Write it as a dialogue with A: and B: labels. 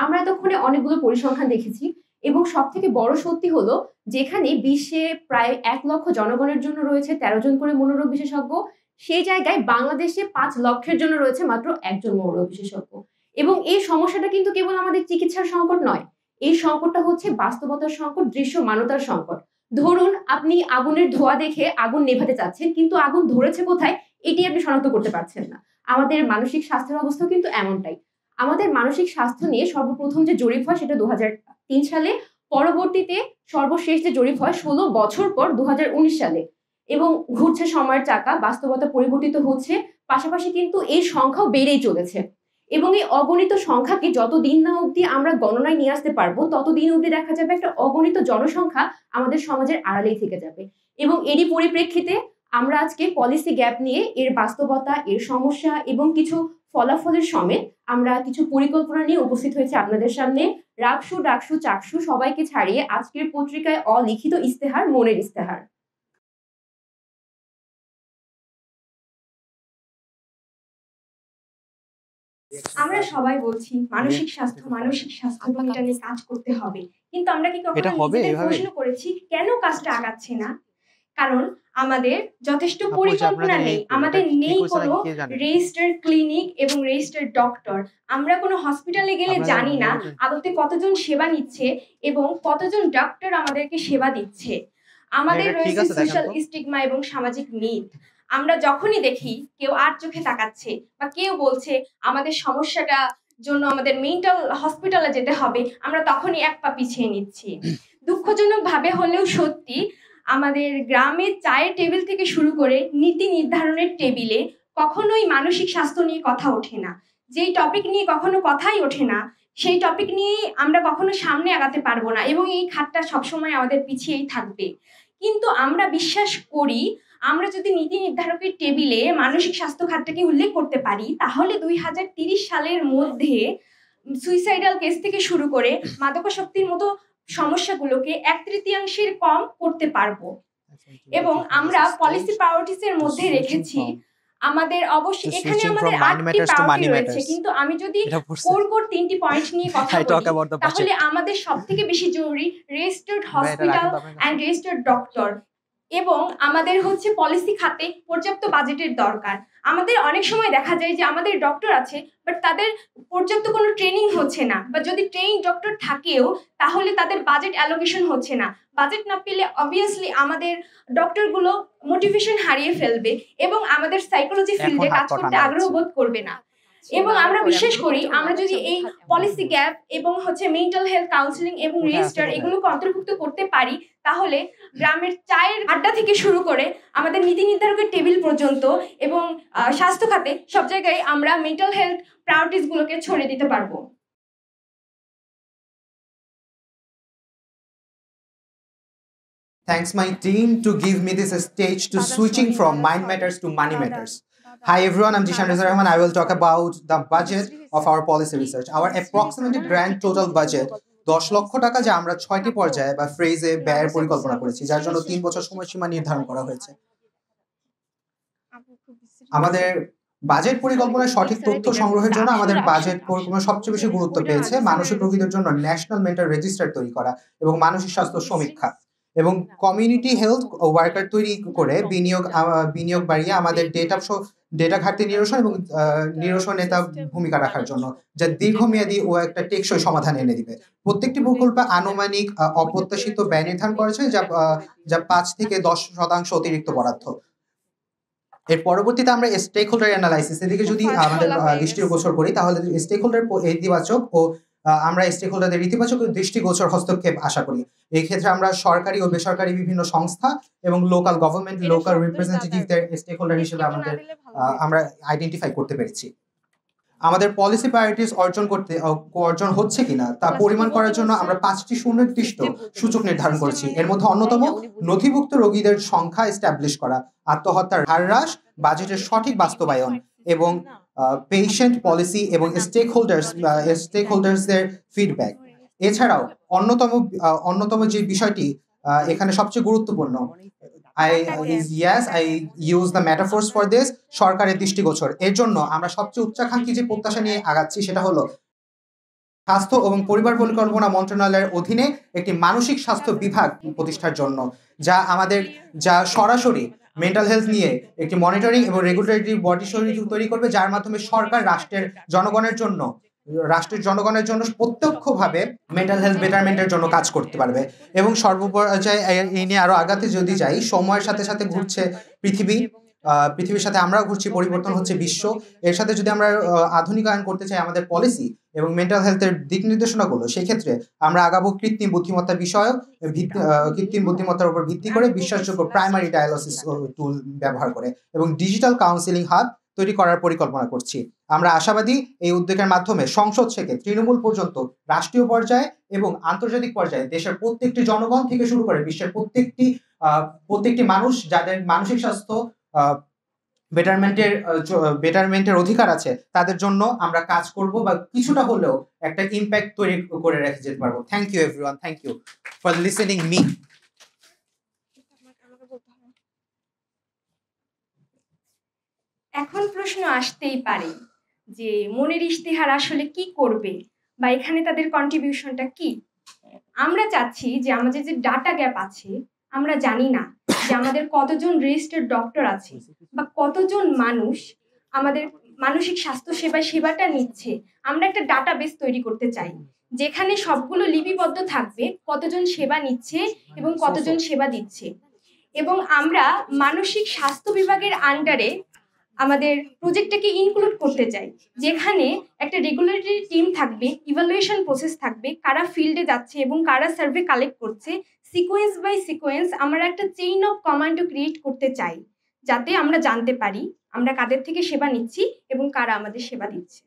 A: আমরা এতক্ষণে অনেকগুলো পরিসংখ্যান দেখেছি এবং সবথেকে বড় সত্যি হলো যেখানে বিশ্বে প্রায় ১ লক্ষ জনগণের জন্য রয়েছে ১৩ জন করে মনোরোগ বিশেষজ্ঞ, সেই জায়গায় বাংলাদেশে ৫ লক্ষের জন্য রয়েছে মাত্র একজন মনোরোগ বিশেষজ্ঞ। এবং এই সমস্যাটা কিন্তু কেবল আমাদের চিকিৎসার সংকট নয়, এই সংকটটা হচ্ছে বাস্তবতার সংকট, দৃশ্যমানতার সংকট। ধরুন আপনি আগুনের ধোঁয়া দেখে আগুন নেভাতে চাচ্ছেন, কিন্তু আগুন ধরেছে কোথায় এটি আপনি শনাক্ত করতে পারছেন না। আমাদের মানসিক স্বাস্থ্যের অবস্থা কিন্তু এমনটাই। আমাদের মানসিক স্বাস্থ্য নিয়ে সর্বপ্রথম যে জরিপ হয় সেটা ২০০৩ সালে, পরবর্তীতে সর্বশেষ যে জরিপ হয় ১৬ বছর পর ২০১৯ সালে। এবং ঘুরছে সময়ের চাকা, বাস্তবতা পরিবর্তিত হচ্ছে, পাশাপাশি কিন্তু এই সংখ্যাও বেড়েই চলেছে। এবং এই অগণিত সংখ্যাকে যতদিন না অবধি আমরা গণনায় নিয়ে আসতে পারবো, ততদিন অবধি দেখা যাবে একটা অগণিত জনসংখ্যা আমাদের সমাজের আড়ালেই থেকে যাবে। এবং এরই পরিপ্রেক্ষিতে আমরা আজকে পলিসি গ্যাপ নিয়ে এর বাস্তবতা, এর সমস্যা এবং কিছু ফলাফলের সমেত আমরা কিছু পরিকল্পনা নিয়ে উপস্থিত হয়েছে আপনাদের সামনে। রাকসু ডাকসু চাকসু সবাইকে ছাড়িয়ে আজকের পত্রিকায় অলিখিত ইস্তেহার, মনের ইস্তেহার। আমরা সবাই বলছি মানসিক স্বাস্থ্য এবং এটা নিয়ে কাজ করতে হবে, কিন্তু আমরা কি কখনো নিজেদের প্রশ্ন করেছি কেন কাজটা আগাচ্ছে না? কারণ আমাদের যথেষ্ট পরিকল্পনা নেই, আমাদের নেই কোনো রেজিস্টার্ড ক্লিনিক এবং রেজিস্টার্ড ডক্টর। আমরা কোনো হসপিটালে গেলে জানি না আদতে কতজন সেবা নিচ্ছে এবং কতজন ডক্টর আমাদেরকে সেবা দিচ্ছে। আমাদের রয়েছে সোশ্যাল স্টিগমা এবং সামাজিক মিথ। আমরা যখনই দেখি কেউ আর চোখে তাকাচ্ছে বা কেউ বলছে আমাদের সমস্যাটা জন্য আমাদের মেন্টাল হসপিটালে যেতে হবে, আমরা তখনই এক পা পিছিয়ে নিচ্ছি। দুঃখজনক ভাবে হলেও সত্যি, আমাদের গ্রামের চায়ের টেবিল থেকে শুরু করে নীতি নির্ধারণের টেবিলে কখনোই মানসিক স্বাস্থ্য নিয়ে কথা ওঠে না। যেই টপিক নিয়ে কখনো কথাই ওঠে না, সেই টপিক নিয়ে আমরা কখনো সামনে আগাতে পারবো না এবং এই খাতটা সবসময় আমাদের পিছিয়েই থাকবে। কিন্তু আমরা বিশ্বাস করি আমরা যদি নীতি নির্ধারকের টেবিলে মানসিক স্বাস্থ্য খাতটাকে উল্লেখ করতে পারি, তাহলে ২০৩০ সালের মধ্যে সুইসাইডাল কেস থেকে শুরু করে মাদকাসক্তির মতো সমস্যাগুলোকে ১/৩ কম করতে পারবো। এবং আমরা পলিসি প্রায়োরিটিসের মধ্যে রেখেছি আমাদের অবশ্যই এখানে আমাদের ৮টি প্রায়োরিটি রয়েছে, কিন্তু আমি যদি কোর ৩টি পয়েন্ট নিয়ে কথা বলি, তাহলে আমাদের সবথেকে বেশি জরুরি registered hospital and registered doctor এবং আমাদের হচ্ছে পলিসি খাতে পর্যাপ্ত বাজেটের দরকার। আমাদের অনেক সময় দেখা যায় যে আমাদের ডক্টর আছে, বাট তাদের পর্যাপ্ত কোনো ট্রেনিং হচ্ছে না, বা যদি ট্রেনিং ডক্টর থাকেও তাহলে তাদের বাজেট অ্যালোকেশন হচ্ছে না। বাজেট না পেলে অবভিয়াসলি আমাদের ডক্টরগুলো মোটিভেশন হারিয়ে ফেলবে এবং আমাদের সাইকোলজি ফিল্ডে কাজ করতে আগ্রহ বোধ করবে না। এবং আমরা বিশ্বাস করি আমরা যদি এই পলিসি গ্যাপ এবং হচ্ছে মেন্টাল হেলথ কাউন্সিলিং এবং রেজিস্টার এগুলোকে অন্তর্ভুক্ত করতে পারি, তাহলে গ্রামের চায়ের আড্ডা থেকে শুরু করে আমাদের নীতি নির্ধারকের টেবিল পর্যন্ত এবং স্বাস্থ্য খাতে সব জায়গায় আমরা মেন্টাল হেলথ প্রায়োরিটিস গুলোকে ছড়িয়ে দিতে পারবো।
B: Thanks my team to give me this stage to switching from mind matters to money matters. Hi everyone, I'm Jishan Reza Rahman. I will talk about the budget of our policy research. Our approximated grand total budget ১০ লক্ষ টাকা, যা আমরা ৬টি পর্যায়ে বা ফ্রেজে ব্যয়ের পরিকল্পনা করেছি, যার জন্য ৩ বছর সময়সীমা নির্ধারণ করা হয়েছে। আমাদের বাজেট পরিকল্পনায় সঠিক তথ্য সংগ্রহের জন্য আমাদের বাজেট পরিকল্পনা সবচেয়ে বেশি গুরুত্ব পেয়েছে মানসিক রোগীদের জন্য ন্যাশনাল মেন্টাল রেজিস্টার তৈরি করা এবং মানসিক স্বাস্থ্য সমীক্ষা এবং কমিউনিটি হেলথ ওয়ার্কার তৈরি করে বিনিয়োগ বাড়িয়ে আমাদের ডেটা ঘাটতি নিরসন এবং নিরসন নেতা ভূমিকা রাখার জন্য, যা দীর্ঘমেয়াদী ও একটা টেকসই সমাধান এনে দিবে। প্রত্যেকটি প্রকল্পে আনুমানিক অপ্রত্যাশিত ব্যয় নির্ধারণ করেছে, যা ৫ থেকে ১০% অতিরিক্ত বরাদ্দ। এর পরবর্তীতে আমরা স্টেক হোল্ডার অ্যানালাইসিস এদিকে যদি আমাদের দৃষ্টিগোচর করি, তাহলে স্টেক হোল্ডার ইতিবাচক ও আমরা স্টেক হোল্ডারদের ইতিবাচক দৃষ্টিগোচর হস্তক্ষেপ আশা করি। এই ক্ষেত্রে আমরা সরকারি ও বেসরকারি বিভিন্ন সংস্থা এবং লোকাল গভর্নমেন্ট, লোকাল রিপ্রেজেন্টেটিভদের স্টেক হোল্ডার হিসেবে আমরা আইডেন্টিফাই করতে পেরেছি। আমাদের পলিসি প্রায়োরিটিস অর্জন হচ্ছে কিনা তা পরিমাণ করার জন্য আমরা 5টি সুনির্দিষ্ট সূচক নির্ধারণ করেছি। এর মধ্যে অন্যতম নথিভুক্ত রোগীদের সংখ্যা এস্টাবলিশ করা, আত্মহত্যার হার হ্রাস, বাজেটের সঠিক বাস্তবায়ন এবং পেশেন্ট পলিসি এবং স্টেক হোল্ডার্সদের ফিডব্যাক। এছাড়াও অন্যতম যে বিষয়টি এখানে সবচেয়ে গুরুত্বপূর্ণ, I use the metaphors for this, সরকারের দৃষ্টিগোচর। এর জন্য আমরা সবচেয়ে উচ্চাকাঙ্ক্ষী যে প্রত্যাশা নিয়ে আগাচ্ছি সেটা হলো স্বাস্থ্য এবং পরিবার পরিকল্পনা মন্ত্রণালয়ের অধীনে একটি মানসিক স্বাস্থ্য বিভাগ প্রতিষ্ঠার জন্য, যা সরাসরি মেন্টাল হেলথ নিয়ে একটি মনিটরিং এবং রেগুলেটরি বডি তৈরি করবে, যার মাধ্যমে সরকার রাষ্ট্রের জনগণের জন্য প্রত্যক্ষভাবে মেন্টাল হেলথ বেটারমেন্টের জন্য কাজ করতে পারবে। এবং সর্বপর্যায়ে এই নিয়ে আরো আগাতে যদি যাই, সময়ের সাথে সাথে ঘুরছে পৃথিবীর সাথে আমরাও ঘুরছি, পরিবর্তন হচ্ছে বিশ্ব। এর সাথে যদি আমরা আধুনিকায়ন করতে চাই আমাদের পলিসি এবং মেন্টাল হেলথের দিক নির্দেশনাগুলো, সেই ক্ষেত্রে আমরা আগাবো কৃত্রিম বুদ্ধিমত্তার উপর ভিত্তি করে বিশ্বাসযোগ্য প্রাইমারি ডায়ালিসিস টুল ব্যবহার করে এবং ডিজিটাল কাউন্সিলিং হাব তৈরি করার পরিকল্পনা করছি। আমরা আশাবাদী এই উদ্যোগের মাধ্যমে সংসদ থেকে তৃণমূল পর্যন্ত রাষ্ট্রীয় পর্যায়ে এবং আন্তর্জাতিক পর্যায়ে দেশের প্রত্যেকটি জনগণ থেকে শুরু করে বিশ্বের প্রত্যেকটি মানুষ যাদের মানসিক স্বাস্থ্য বেটারমেন্টের অধিকার আছে, তাদের জন্য আমরা কাজ করব বা কিছুটা হলেও একটা ইম্প্যাক্ট তৈরি করে রেখে যেতে পারবো। Thank you everyone, thank you for listening me.
A: এখন প্রশ্ন আসতেই পারে যে মনের ইশতেহার আসলে কি করবে বা এখানে তাদের কন্ট্রিবিউশনটা কি। আমরা চাচ্ছি যে আমাদের যে ডাটা গ্যাপ আছে, আমরা জানি না যে আমাদের কতজন রেজিস্টার্ড ডক্টর আছে বা কতজন মানুষ আমাদের মানসিক স্বাস্থ্য সেবাটা নিচ্ছে। আমরা একটা ডাটাবেস তৈরি করতে চাই যেখানে সবগুলো লিপিবদ্ধ থাকবে, কতজন সেবা নিচ্ছে এবং কতজন সেবা দিচ্ছে। এবং আমরা মানসিক স্বাস্থ্য বিভাগের আন্ডারে আমাদের প্রজেক্টটাকে ইনক্লুড করতে চাই, যেখানে একটা রেগুলেটরি টিম থাকবে, ইভালুয়েশন প্রসেস থাকবে, কারা ফিল্ডে যাচ্ছে এবং কারা সার্ভে কালেক্ট করছে। সিকোয়েন্স বাই সিকোয়েন্স আমরা একটা চেইন অফ কমান্ডও ক্রিয়েট করতে চাই, যাতে আমরা জানতে পারি আমরা কাদের থেকে সেবা নিচ্ছি এবং কারা আমাদের সেবা দিচ্ছে।